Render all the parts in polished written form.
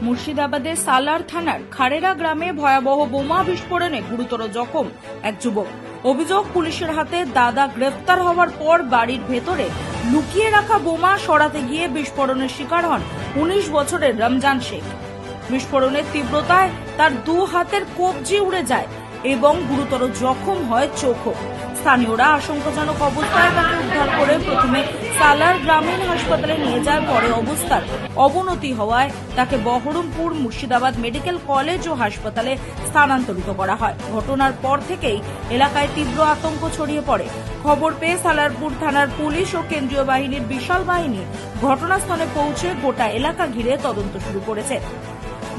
মুর্শিদাবাদের সালার থানার খারেরা গ্রামে ভয়াবহ বোমা বিস্ফোরণে গুরুতর জখম এক যুবক। অভিযোগ, পুলিশের হাতে দাদা গ্রেফতার হওয়ার পর বাড়ির ভেতরে লুকিয়ে রাখা বোমা সরাতে গিয়ে বিস্ফোরণের শিকার হন 19 বছরের রমজান শেখ। বিস্ফোরণের তীব্রতায় তার দু হাতের কবজি উড়ে যায় এবং গুরুতর জখম হয় চোখও। স্থানীয়রা আশঙ্কাজনক অবস্থায় তাকে উদ্ধার করে প্রথমে সালার গ্রামীণ হাসপাতালে নিয়ে যায়। পরে অবস্থার অবনতি হওয়ায় তাকে বহরমপুর মুর্শিদাবাদ মেডিকেল কলেজ ও হাসপাতালে স্থানান্তরিত করা হয়। ঘটনার পর থেকেই এলাকায় তীব্র আতঙ্ক ছড়িয়ে পড়ে। খবর পেয়ে সালারপুর থানার পুলিশ ও কেন্দ্রীয় বাহিনীর বিশাল বাহিনী ঘটনাস্থলে পৌঁছে গোটা এলাকা ঘিরে তদন্ত শুরু করেছে।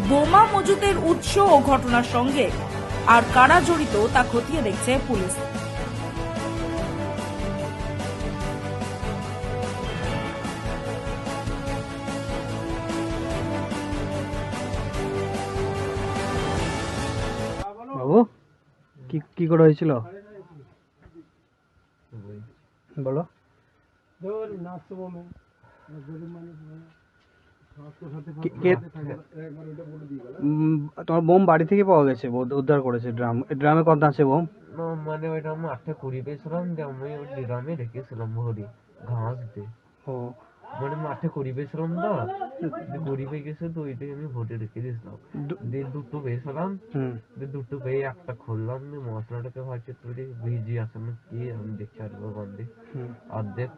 বোমা মজুতের উৎস ও ঘটনার সঙ্গে আর কারা জড়িত তা খতিয়ে দেখছে পুলিশ। বাবু কি করে হয়েছিল বলো। তোমার বোম বাড়ি থেকে পাওয়া গেছে, উদ্ধার করেছে ড্রামে কত আছে বোম? মানে ওইটা আমি 8টা কুড়ি পেয়েছিলাম, যে আমি ওই ড্রামে রেখেছিলাম ভরি ঘাস দিয়ে। ও মানে আমি 8টা কুড়ি পেয়েছিলাম তো, কুড়ি পেয়ে গেছে তো ওইটাই আমি ভরে রেখে দিয়েছিলাম। দিয়ে দুটো পেয়েছিলাম, দুটো পেয়ে একটা খুললাম, মশলাটাকে ভাবছি তৈরি ভিজি আছে না কি আমি দেখি আর বান্ধি অর্ধেক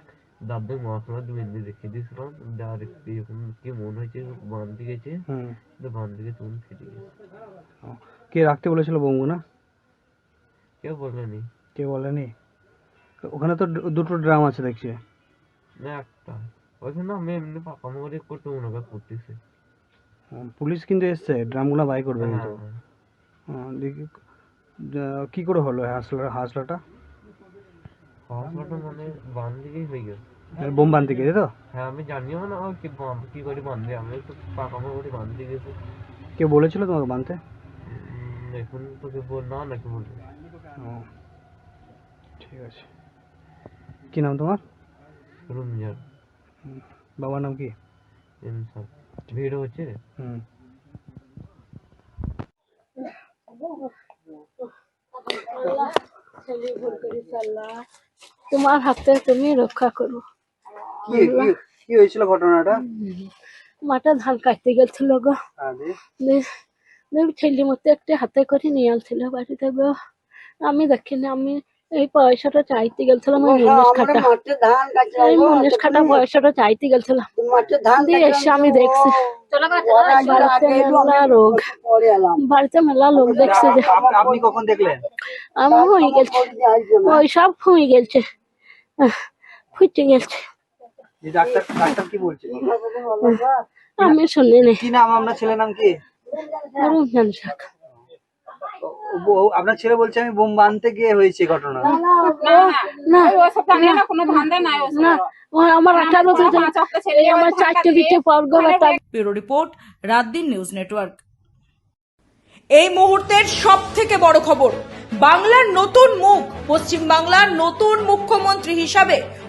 দার্ধেক মশলা মেনলি রেখে দিয়েছিলাম। আর এখন কি মনে হয়েছে বান্ধি গেছে, বান্ধি গেছে তখন ফেটে গেছে। কে রাখতে বলেছিল বোমগুলো? কেউ বলেনি। কেউ বলেনি? ওখানে তো দুটো ড্রাম আছে দেখছি। না একটা ওইখানে আমি এমনি পাকা মারি করতে মনে করতেছে। পুলিশ কিন্তু এসছে, ড্রামগুলো বাই করবে কিন্তু। দেখি কি করে হলো হাসলাটা? হাসলাটা মানে বান্ধি হয়ে গেছে, বোম বাঁধতে গেছে তো? হ্যাঁ আমি জানিও না কি করে বান্ধে, আমি তো পাকা মারি বান্ধে গেছে। কে বলেছিল তোমাকে বাঁধতে? এখন তোকে বল না নাকি বলবে। ঠিক আছে। কি নাম তোমার? রমজান। বাবার নাম কি? ইনসান। ভিড় হচ্ছে। তোমার হাতে তুমি রক্ষা করো। কি হয়েছিল ঘটনাটা? মাঠে ধান কাটতে গেছিল গো, ছেলে মতো একটা হাতে করে নিয়ে আসছিল বাড়িতে গো। আমি দেখিনি, আমি এই পয়সাটা চাইতে গেছিলাম, মুনিশ খাটা পয়সাটা চাইতে গেছিলাম। দিয়ে এসে আমি দেখছি বাড়িতে মেলা লোক, বাড়িতে মেলা লোক দেখছে যে। আপনি কখন দেখলেন? আমি হয়ে গেছে, ওই সব হয়ে গেছে, ফুটে গেছে। ডাক্তার কি বলছে? আমি শুনিনি। কি নাম আপনার ছেলের নাম কি? রমজান শেখ। আপনার ছেলে বলছে আমি বোম বাঁধতে গিয়ে হয়েছে ঘটনা। না আমার 18 আমার 4টে দিতে পারবো। Bureau report, রাতদিন news network. এই মুহূর্তের সব থেকে বড় খবর, বাংলার নতুন মুখ, পশ্চিম বাংলার নতুন মুখ্যমন্ত্রী হিসাবে